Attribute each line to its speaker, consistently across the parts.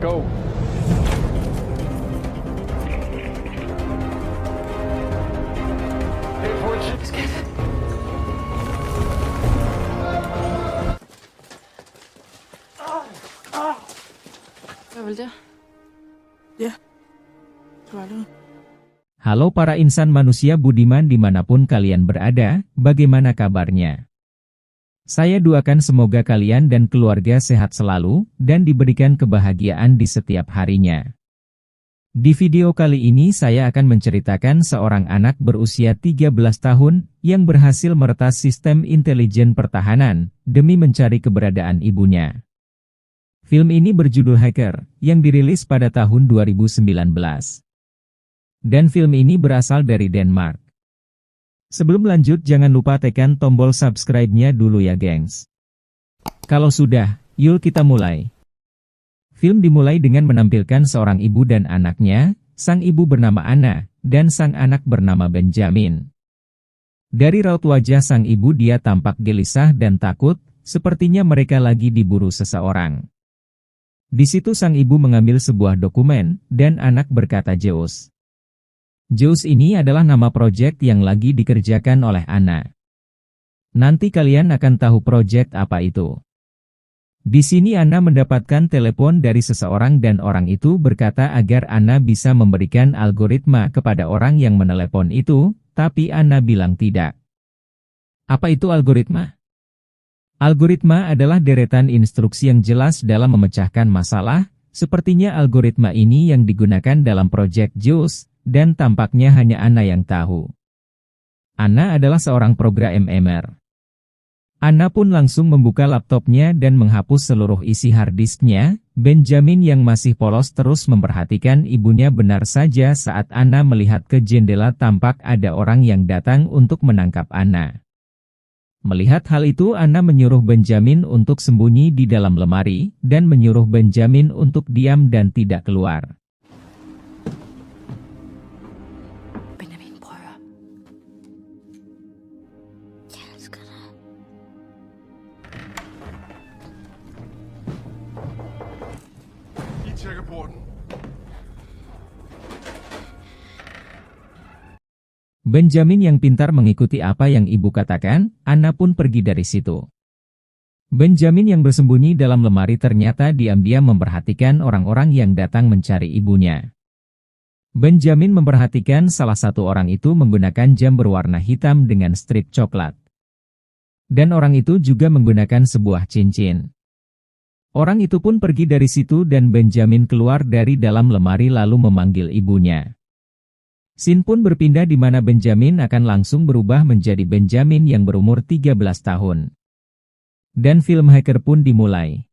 Speaker 1: Go. Hey, fortune.
Speaker 2: Hvad vil det?
Speaker 3: Ja, det var det.
Speaker 4: Halo para insan manusia budiman dimanapun kalian berada, bagaimana kabarnya? Saya doakan semoga kalian dan keluarga sehat selalu, dan diberikan kebahagiaan di setiap harinya. Di video kali ini saya akan menceritakan seorang anak berusia 13 tahun, yang berhasil meretas sistem intelijen pertahanan, demi mencari keberadaan ibunya. Film ini berjudul Hacker, yang dirilis pada tahun 2019. Dan film ini berasal dari Denmark. Sebelum lanjut jangan lupa tekan tombol subscribe-nya dulu ya gengs. Kalau sudah, yuk kita mulai. Film dimulai dengan menampilkan seorang ibu dan anaknya, sang ibu bernama Anna, dan sang anak bernama Benjamin. Dari raut wajah sang ibu dia tampak gelisah dan takut, sepertinya mereka lagi diburu seseorang. Di situ sang ibu mengambil sebuah dokumen, dan anak berkata Zeus. Zeus ini adalah nama proyek yang lagi dikerjakan oleh Anna. Nanti kalian akan tahu proyek apa itu. Di sini Anna mendapatkan telepon dari seseorang dan orang itu berkata agar Anna bisa memberikan algoritma kepada orang yang menelepon itu, tapi Anna bilang tidak. Apa itu algoritma? Algoritma adalah deretan instruksi yang jelas dalam memecahkan masalah, sepertinya algoritma ini yang digunakan dalam proyek Zeus, dan tampaknya hanya Anna yang tahu. Anna adalah seorang programmer. Anna pun langsung membuka laptopnya dan menghapus seluruh isi harddisknya. Benjamin yang masih polos terus memperhatikan ibunya benar saja saat Anna melihat ke jendela tampak ada orang yang datang untuk menangkap Anna. Melihat hal itu Anna menyuruh Benjamin untuk sembunyi di dalam lemari, dan menyuruh Benjamin untuk diam dan tidak keluar.
Speaker 2: Benjamin, prøv at høre. Jeg elsker dig.
Speaker 1: I tjekker porten.
Speaker 4: Benjamin yang pintar mengikuti apa yang ibu katakan, Anna pun pergi dari situ. Benjamin yang bersembunyi dalam lemari ternyata diam-diam memperhatikan orang-orang yang datang mencari ibunya. Benjamin memperhatikan salah satu orang itu menggunakan jam berwarna hitam dengan strip coklat. Dan orang itu juga menggunakan sebuah cincin. Orang itu pun pergi dari situ dan Benjamin keluar dari dalam lemari lalu memanggil ibunya. Scene pun berpindah di mana Benjamin akan langsung berubah menjadi Benjamin yang berumur 13 tahun. Dan film Hacker pun dimulai.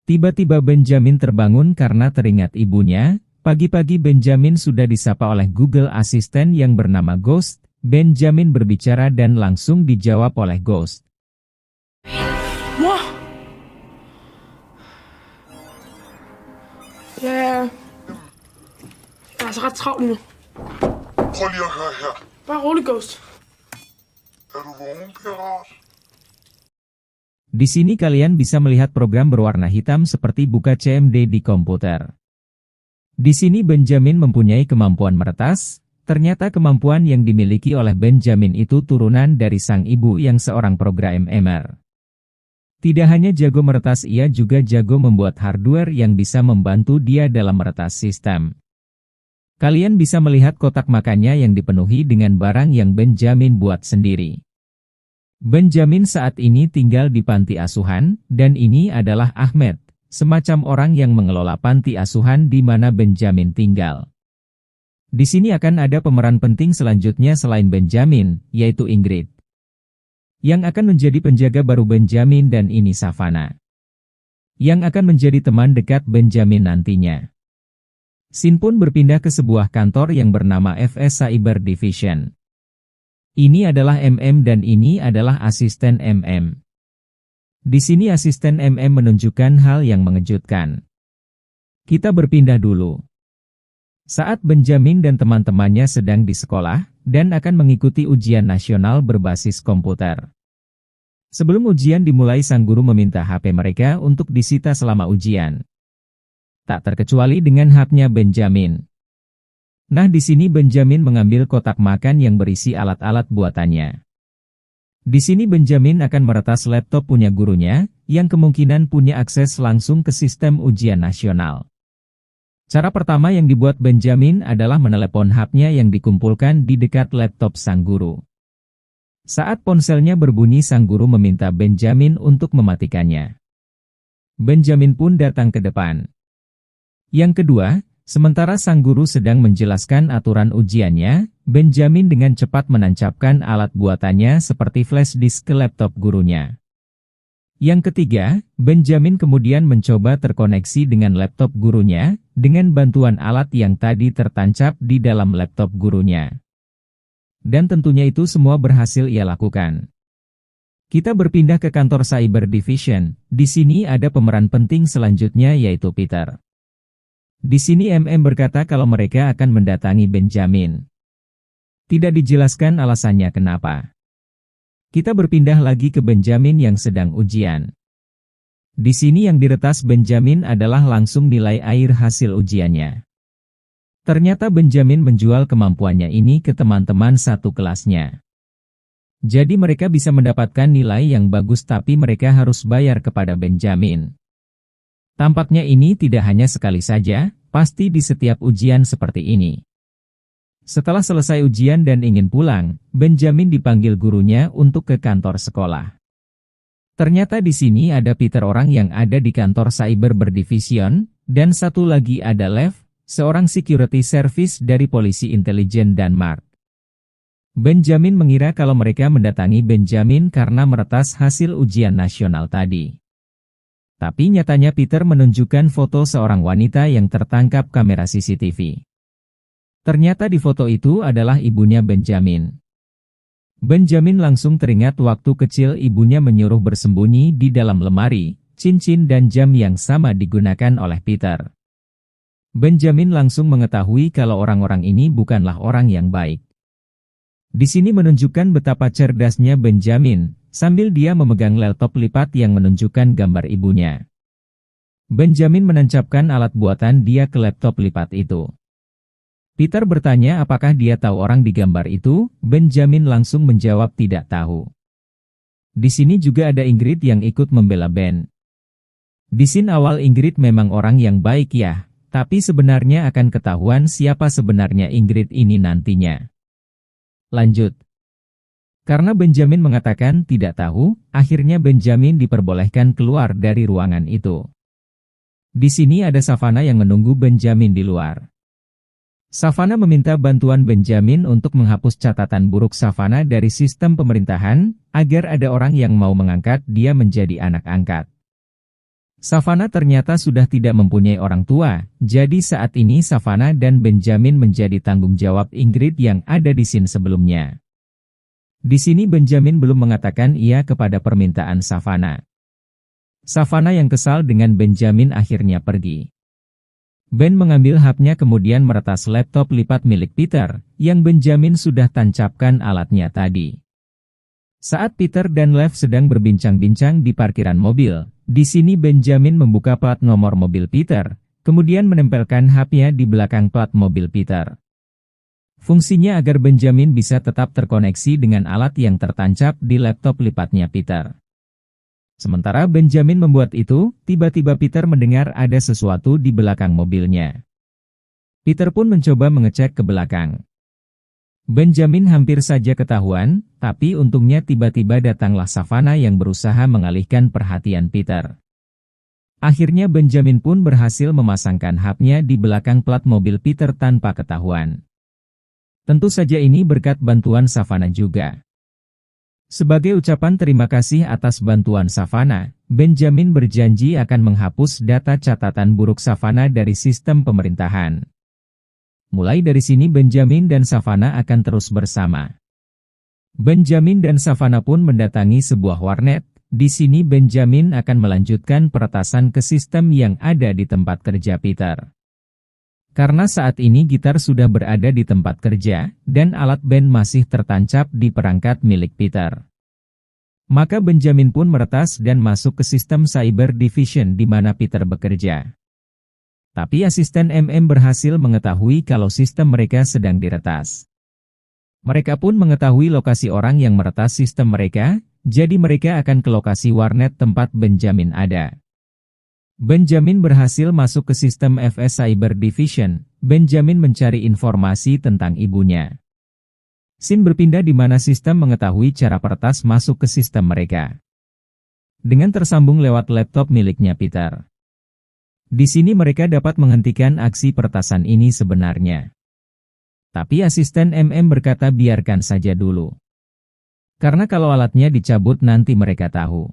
Speaker 4: Tiba-tiba Benjamin terbangun karena teringat ibunya. Pagi-pagi Benjamin sudah disapa oleh Google Assistant yang bernama Ghost. Benjamin berbicara dan langsung dijawab oleh Ghost.
Speaker 3: Mor! Ja, jeg er altså ret travlt lige nu.
Speaker 5: Prøv lige at høre her.
Speaker 3: Bare rolig, Ghost.
Speaker 5: Er du vågen, pirat?
Speaker 4: Di sini kalian bisa melihat program berwarna hitam seperti buka CMD di komputer. Di sini Benjamin mempunyai kemampuan meretas. Ternyata kemampuan yang dimiliki oleh Benjamin itu turunan dari sang ibu yang seorang programmer. Tidak hanya jago meretas, ia juga jago membuat hardware yang bisa membantu dia dalam meretas sistem. Kalian bisa melihat kotak makannya yang dipenuhi dengan barang yang Benjamin buat sendiri. Benjamin saat ini tinggal di panti asuhan, dan ini adalah Ahmed, semacam orang yang mengelola panti asuhan di mana Benjamin tinggal. Di sini akan ada pemeran penting selanjutnya selain Benjamin, yaitu Ingrid, yang akan menjadi penjaga baru Benjamin, dan ini Savannah, yang akan menjadi teman dekat Benjamin nantinya. Scene pun berpindah ke sebuah kantor yang bernama FS Cyber Division. Ini adalah MM dan ini adalah asisten MM. Di sini asisten MM menunjukkan hal yang mengejutkan. Kita berpindah dulu. Saat Benjamin dan teman-temannya sedang di sekolah, dan akan mengikuti ujian nasional berbasis komputer. Sebelum ujian dimulai sang guru meminta HP mereka untuk disita selama ujian. Tak terkecuali dengan hapnya Benjamin. Nah, di sini Benjamin mengambil kotak makan yang berisi alat-alat buatannya. Di sini Benjamin akan meretas laptop punya gurunya, yang kemungkinan punya akses langsung ke sistem ujian nasional. Cara pertama yang dibuat Benjamin adalah menelepon hapnya yang dikumpulkan di dekat laptop sang guru. Saat ponselnya berbunyi, sang guru meminta Benjamin untuk mematikannya. Benjamin pun datang ke depan. Yang kedua, sementara sang guru sedang menjelaskan aturan ujiannya, Benjamin dengan cepat menancapkan alat buatannya seperti flash disk ke laptop gurunya. Yang ketiga, Benjamin kemudian mencoba terkoneksi dengan laptop gurunya, dengan bantuan alat yang tadi tertancap di dalam laptop gurunya. Dan tentunya itu semua berhasil ia lakukan. Kita berpindah ke kantor Cyber Division. Di sini ada pemeran penting selanjutnya, yaitu Peter. Di sini MM berkata kalau mereka akan mendatangi Benjamin. Tidak dijelaskan alasannya kenapa. Kita berpindah lagi ke Benjamin yang sedang ujian. Di sini yang diretas Benjamin adalah langsung nilai air hasil ujiannya. Ternyata Benjamin menjual kemampuannya ini ke teman-teman satu kelasnya. Jadi mereka bisa mendapatkan nilai yang bagus, tapi mereka harus bayar kepada Benjamin. Tampaknya ini tidak hanya sekali saja, pasti di setiap ujian seperti ini. Setelah selesai ujian dan ingin pulang, Benjamin dipanggil gurunya untuk ke kantor sekolah. Ternyata di sini ada Peter, orang yang ada di kantor Cyber Division, dan satu lagi ada Lev, seorang security service dari polisi intelijen Denmark. Benjamin mengira kalau mereka mendatangi Benjamin karena meretas hasil ujian nasional tadi. Tapi nyatanya Peter menunjukkan foto seorang wanita yang tertangkap kamera CCTV. Ternyata di foto itu adalah ibunya Benjamin. Benjamin langsung teringat waktu kecil ibunya menyuruh bersembunyi di dalam lemari, cincin dan jam yang sama digunakan oleh Peter. Benjamin langsung mengetahui kalau orang-orang ini bukanlah orang yang baik. Di sini menunjukkan betapa cerdasnya Benjamin, sambil dia memegang laptop lipat yang menunjukkan gambar ibunya. Benjamin menancapkan alat buatan dia ke laptop lipat itu. Peter bertanya apakah dia tahu orang di gambar itu, Benjamin langsung menjawab tidak tahu. Di sini juga ada Ingrid yang ikut membela Ben. Di scene awal Ingrid memang orang yang baik ya, tapi sebenarnya akan ketahuan siapa sebenarnya Ingrid ini nantinya. Lanjut. Karena Benjamin mengatakan tidak tahu, akhirnya Benjamin diperbolehkan keluar dari ruangan itu. Di sini ada Savannah yang menunggu Benjamin di luar. Savannah meminta bantuan Benjamin untuk menghapus catatan buruk Savannah dari sistem pemerintahan, agar ada orang yang mau mengangkat dia menjadi anak angkat. Savannah ternyata sudah tidak mempunyai orang tua, jadi saat ini Savannah dan Benjamin menjadi tanggung jawab Ingrid yang ada di scene sebelumnya. Di sini Benjamin belum mengatakan iya kepada permintaan Savannah. Savannah yang kesal dengan Benjamin akhirnya pergi. Ben mengambil hapnya kemudian meretas laptop lipat milik Peter, yang Benjamin sudah tancapkan alatnya tadi. Saat Peter dan Lev sedang berbincang-bincang di parkiran mobil, di sini Benjamin membuka plat nomor mobil Peter, kemudian menempelkan hapnya di belakang plat mobil Peter. Fungsinya agar Benjamin bisa tetap terkoneksi dengan alat yang tertancap di laptop lipatnya Peter. Sementara Benjamin membuat itu, tiba-tiba Peter mendengar ada sesuatu di belakang mobilnya. Peter pun mencoba mengecek ke belakang. Benjamin hampir saja ketahuan, tapi untungnya tiba-tiba datanglah Savannah yang berusaha mengalihkan perhatian Peter. Akhirnya Benjamin pun berhasil memasangkan hapnya di belakang plat mobil Peter tanpa ketahuan. Tentu saja ini berkat bantuan Savannah juga. Sebagai ucapan terima kasih atas bantuan Savannah, Benjamin berjanji akan menghapus data catatan buruk Savannah dari sistem pemerintahan. Mulai dari sini Benjamin dan Savannah akan terus bersama. Benjamin dan Savannah pun mendatangi sebuah warnet. Di sini Benjamin akan melanjutkan peretasan ke sistem yang ada di tempat kerja Peter. Karena saat ini gitar sudah berada di tempat kerja, dan alat band masih tertancap di perangkat milik Peter. Maka Benjamin pun meretas dan masuk ke sistem Cyber Division di mana Peter bekerja. Tapi asisten MM berhasil mengetahui kalau sistem mereka sedang diretas. Mereka pun mengetahui lokasi orang yang meretas sistem mereka, jadi mereka akan ke lokasi warnet tempat Benjamin ada. Benjamin berhasil masuk ke sistem FS Cyber Division. Benjamin mencari informasi tentang ibunya. Scene berpindah di mana sistem mengetahui cara peretas masuk ke sistem mereka. Dengan tersambung lewat laptop miliknya Peter. Di sini mereka dapat menghentikan aksi peretasan ini sebenarnya. Tapi asisten MM berkata biarkan saja dulu. Karena kalau alatnya dicabut nanti mereka tahu.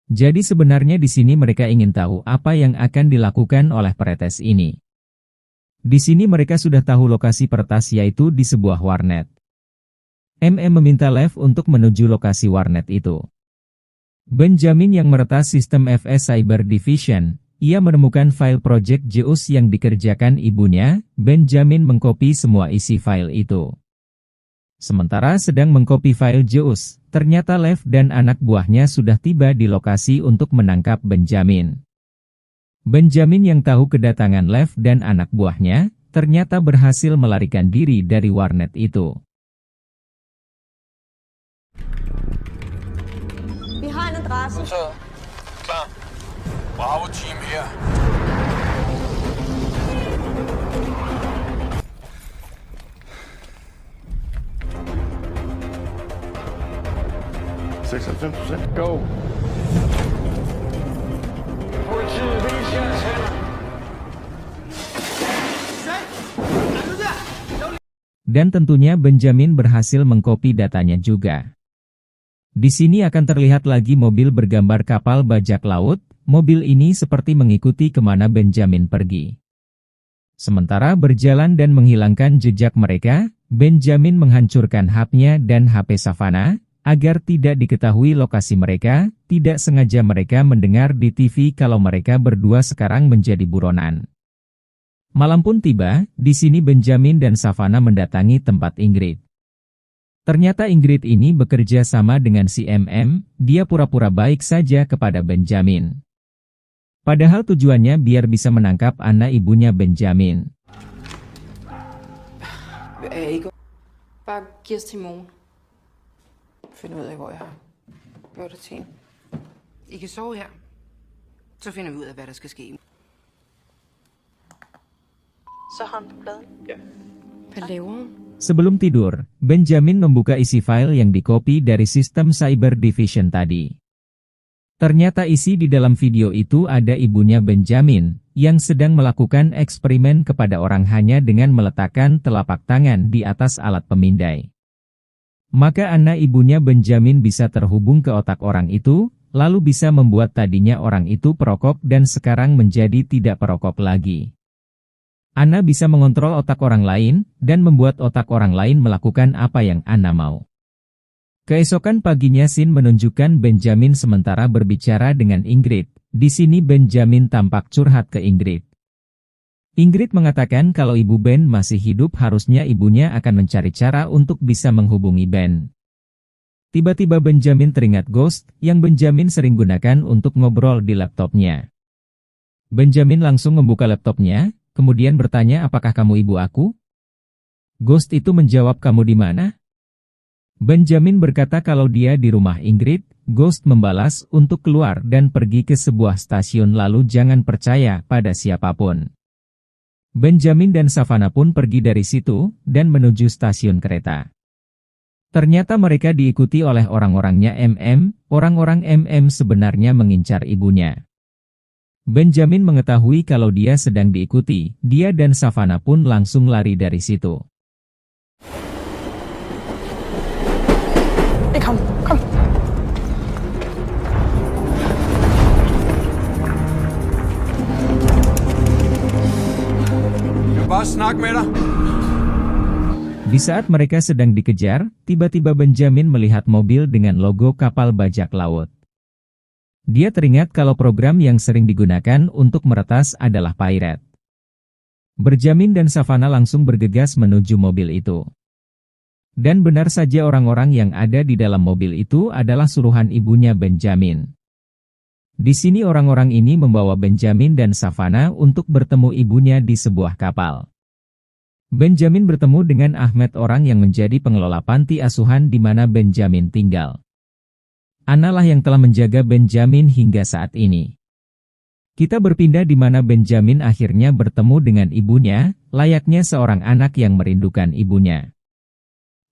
Speaker 4: Jadi sebenarnya di sini mereka ingin tahu apa yang akan dilakukan oleh peretas ini. Di sini mereka sudah tahu lokasi peretas yaitu di sebuah warnet. MM meminta Lev untuk menuju lokasi warnet itu. Benjamin yang meretas sistem FS Cyber Division, ia menemukan file Project Zeus yang dikerjakan ibunya. Benjamin mengkopi semua isi file itu. Sementara sedang mengkopi file Zeus, ternyata Lev dan anak buahnya sudah tiba di lokasi untuk menangkap Benjamin. Benjamin yang tahu kedatangan Lev dan anak buahnya, ternyata berhasil melarikan diri dari warnet itu.
Speaker 6: Vi har en adresse.
Speaker 1: Modtaget. Klar. Bravo-team her. Go. Politiet, vis jeres hænder.
Speaker 4: Dan tentunya Benjamin berhasil mengkopi datanya juga. Di sini akan terlihat lagi mobil bergambar kapal bajak laut. Mobil ini seperti mengikuti kemana Benjamin pergi. Sementara berjalan dan menghilangkan jejak mereka, Benjamin menghancurkan HP-nya dan HP Savannah, agar tidak diketahui lokasi mereka. Tidak sengaja mereka mendengar di TV kalau mereka berdua sekarang menjadi buronan. Malam pun tiba, di sini Benjamin dan Savannah mendatangi tempat Ingrid. Ternyata Ingrid ini bekerja sama dengan si MM, dia pura-pura baik saja kepada Benjamin. Padahal tujuannya biar bisa menangkap anak ibunya Benjamin.
Speaker 2: Bare giv os til i morgen. Finder ud af, hvor jeg har gjort det til. I kan sove her. Så finder vi ud af, hvad der skal ske.
Speaker 6: Så har han på bladet.
Speaker 2: Hvad laver hun?
Speaker 4: Sebelum tidur, Benjamin membuka isi file yang dikopi dari sistem Cyber Division tadi. Ternyata isi di dalam video itu ada ibunya Benjamin, yang sedang melakukan eksperimen kepada orang hanya dengan meletakkan telapak tangan di atas alat pemindai. Maka anak ibunya Benjamin bisa terhubung ke otak orang itu, lalu bisa membuat tadinya orang itu perokok dan sekarang menjadi tidak perokok lagi. Ana bisa mengontrol otak orang lain, dan membuat otak orang lain melakukan apa yang Ana mau. Keesokan paginya Scene menunjukkan Benjamin sementara berbicara dengan Ingrid. Di sini Benjamin tampak curhat ke Ingrid. Ingrid mengatakan kalau ibu Ben masih hidup harusnya ibunya akan mencari cara untuk bisa menghubungi Ben. Tiba-tiba Benjamin teringat Ghost yang Benjamin sering gunakan untuk ngobrol di laptopnya. Benjamin langsung membuka laptopnya, kemudian bertanya apakah kamu ibu aku? Ghost itu menjawab kamu di mana? Benjamin berkata kalau dia di rumah Ingrid. Ghost membalas untuk keluar dan pergi ke sebuah stasiun lalu jangan percaya pada siapapun. Benjamin dan Savannah pun pergi dari situ dan menuju stasiun kereta. Ternyata mereka diikuti oleh orang-orangnya MM. Orang-orang MM sebenarnya mengincar ibunya. Benjamin mengetahui kalau dia sedang diikuti. Dia dan Savannah pun langsung lari dari situ.
Speaker 3: Kom, kom.
Speaker 1: Jeg vil bare snakke med dig.
Speaker 4: Di saat mereka sedang dikejar, tiba-tiba Benjamin melihat mobil dengan logo kapal bajak laut. Dia teringat kalau program yang sering digunakan untuk meretas adalah pirate. Benjamin dan Savannah langsung bergegas menuju mobil itu. Dan benar saja orang-orang yang ada di dalam mobil itu adalah suruhan ibunya Benjamin. Di sini orang-orang ini membawa Benjamin dan Savannah untuk bertemu ibunya di sebuah kapal. Benjamin bertemu dengan Ahmed, orang yang menjadi pengelola panti asuhan di mana Benjamin tinggal. Anna lah yang telah menjaga Benjamin hingga saat ini. Kita berpindah di mana Benjamin akhirnya bertemu dengan ibunya, layaknya seorang anak yang merindukan ibunya.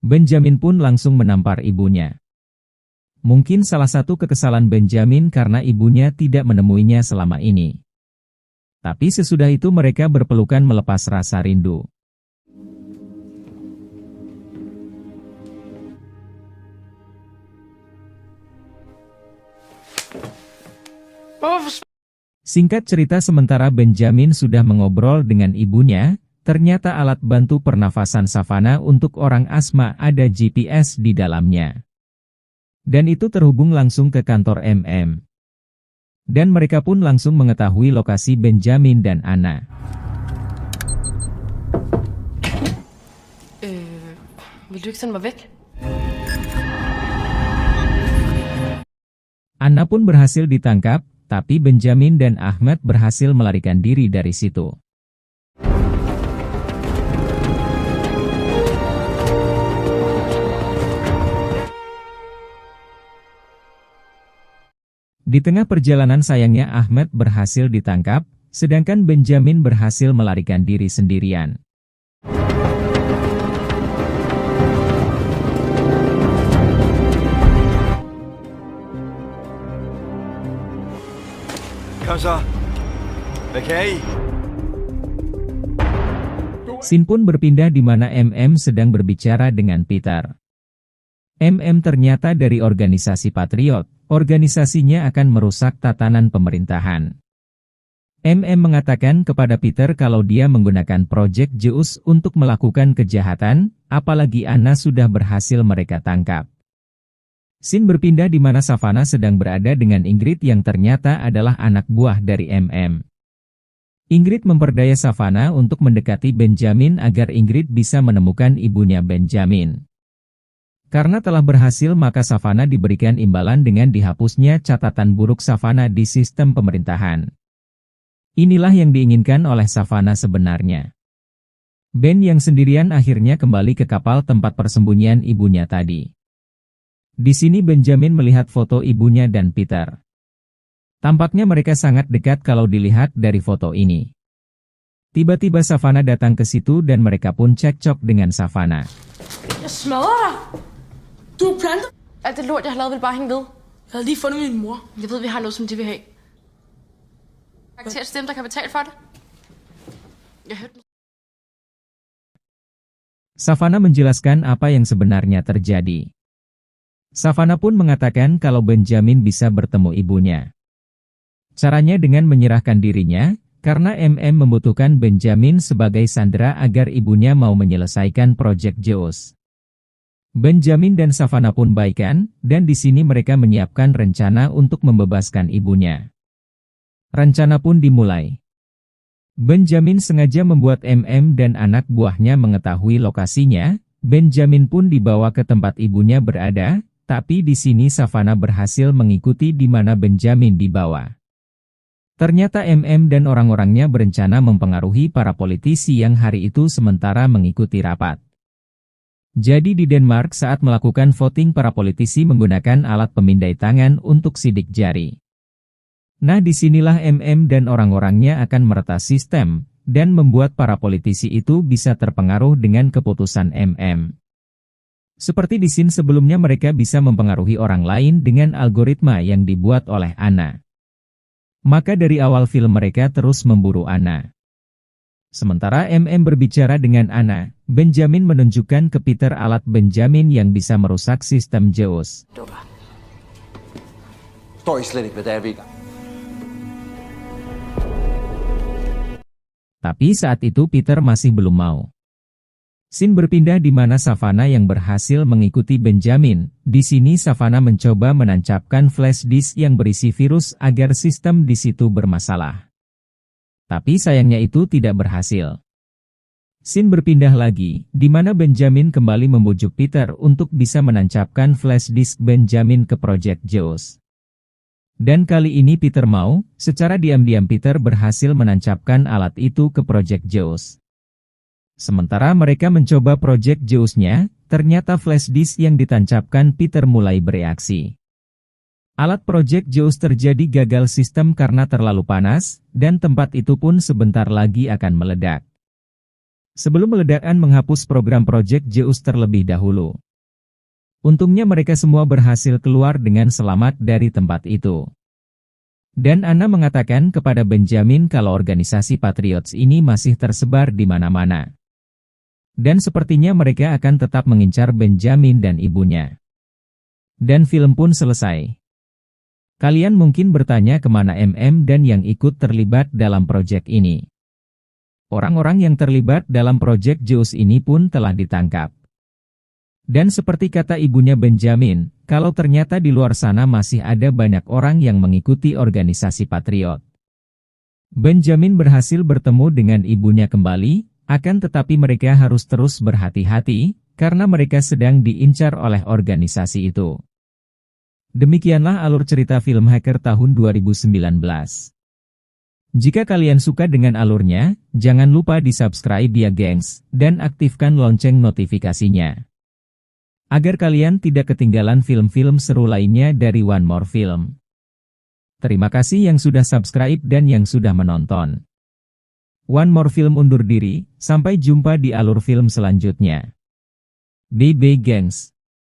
Speaker 4: Benjamin pun langsung menampar ibunya. Mungkin salah satu kekesalan Benjamin karena ibunya tidak menemuinya selama ini. Tapi sesudah itu mereka berpelukan melepas rasa rindu. Singkat cerita, sementara Benjamin sudah mengobrol dengan ibunya, ternyata alat bantu pernafasan Savannah untuk orang asma ada GPS di dalamnya. Dan itu terhubung langsung ke kantor MM. Dan mereka pun langsung mengetahui lokasi Benjamin dan Anna.
Speaker 3: Vil du ikke sende mig væk?
Speaker 4: Anna pun berhasil ditangkap, tapi Benjamin dan Ahmed berhasil melarikan diri dari situ. Di tengah perjalanan sayangnya Ahmed berhasil ditangkap, sedangkan Benjamin berhasil melarikan diri sendirian.
Speaker 1: Kom så. Hvad kan I?
Speaker 4: Scene pun berpindah di mana MM sedang berbicara dengan Peter. MM ternyata dari organisasi Patriot, organisasinya akan merusak tatanan pemerintahan. MM mengatakan kepada Peter kalau dia menggunakan Project Zeus untuk melakukan kejahatan, apalagi Anna sudah berhasil mereka tangkap. Scene berpindah di mana Savannah sedang berada dengan Ingrid yang ternyata adalah anak buah dari MM. Ingrid memperdaya Savannah untuk mendekati Benjamin agar Ingrid bisa menemukan ibunya Benjamin. Karena telah berhasil maka Savannah diberikan imbalan dengan dihapusnya catatan buruk Savannah di sistem pemerintahan. Inilah yang diinginkan oleh Savannah sebenarnya. Ben yang sendirian akhirnya kembali ke kapal tempat persembunyian ibunya tadi. Di sini Benjamin melihat foto ibunya dan Peter. Tampaknya mereka sangat dekat kalau dilihat dari foto ini. Tiba-tiba Savannah datang ke situ dan mereka pun cekcok dengan Savannah.
Speaker 3: Jeg smadrer dig! Du har plantet! Alt det lort, jeg har lavet, vil bare hænge ved. Jeg havde lige fundet min mor. Jeg ved, vi har noget, som de vil have. Karakter til dem, der kan betale for det. Jeg hørte...
Speaker 4: Savannah menjelaskan apa yang sebenarnya terjadi. Savannah pun mengatakan kalau Benjamin bisa bertemu ibunya. Caranya dengan menyerahkan dirinya, karena MM membutuhkan Benjamin sebagai sandera agar ibunya mau menyelesaikan Project Zeus. Benjamin dan Savannah pun baikan, dan di sini mereka menyiapkan rencana untuk membebaskan ibunya. Rencana pun dimulai. Benjamin sengaja membuat MM dan anak buahnya mengetahui lokasinya. Benjamin pun dibawa ke tempat ibunya berada. Tapi di sini Savannah berhasil mengikuti di mana Benjamin dibawa. Ternyata MM dan orang-orangnya berencana mempengaruhi para politisi yang hari itu sementara mengikuti rapat. Jadi di Denmark saat melakukan voting para politisi menggunakan alat pemindai tangan untuk sidik jari. Nah disinilah MM dan orang-orangnya akan meretas sistem, dan membuat para politisi itu bisa terpengaruh dengan keputusan MM. Seperti di scene sebelumnya mereka bisa mempengaruhi orang lain dengan algoritma yang dibuat oleh Anna. Maka dari awal film mereka terus memburu Anna. Sementara MM berbicara dengan Anna, Benjamin menunjukkan ke Peter alat Benjamin yang bisa merusak sistem Zeus. Tapi saat itu Peter masih belum mau. Scene berpindah di mana Savannah yang berhasil mengikuti Benjamin. Di sini Savannah mencoba menancapkan flash disk yang berisi virus agar sistem di situ bermasalah. Tapi sayangnya itu tidak berhasil. Scene berpindah lagi, di mana Benjamin kembali membujuk Peter untuk bisa menancapkan flash disk Benjamin ke Project Zeus. Dan kali ini Peter mau, secara diam-diam Peter berhasil menancapkan alat itu ke Project Zeus. Sementara mereka mencoba Project Zeus-nya, ternyata flash disk yang ditancapkan Peter mulai bereaksi. Alat Project Zeus terjadi gagal sistem karena terlalu panas, dan tempat itu pun sebentar lagi akan meledak. Sebelum meledakan menghapus program Project Zeus terlebih dahulu. Untungnya mereka semua berhasil keluar dengan selamat dari tempat itu. Dan Anna mengatakan kepada Benjamin kalau organisasi Patriots ini masih tersebar di mana-mana. Dan sepertinya mereka akan tetap mengincar Benjamin dan ibunya. Dan film pun selesai. Kalian mungkin bertanya kemana MM dan yang ikut terlibat dalam proyek ini. Orang-orang yang terlibat dalam proyek Zeus ini pun telah ditangkap. Dan seperti kata ibunya Benjamin, kalau ternyata di luar sana masih ada banyak orang yang mengikuti organisasi Patriot. Benjamin berhasil bertemu dengan ibunya kembali, akan tetapi mereka harus terus berhati-hati, karena mereka sedang diincar oleh organisasi itu. Demikianlah alur cerita film Hacker tahun 2019. Jika kalian suka dengan alurnya, jangan lupa di-subscribe ya gengs, dan aktifkan lonceng notifikasinya. Agar kalian tidak ketinggalan film-film seru lainnya dari One More Film. Terima kasih yang sudah subscribe dan yang sudah menonton. One More Film undur diri, sampai jumpa di alur film selanjutnya. Bye-bye gengs.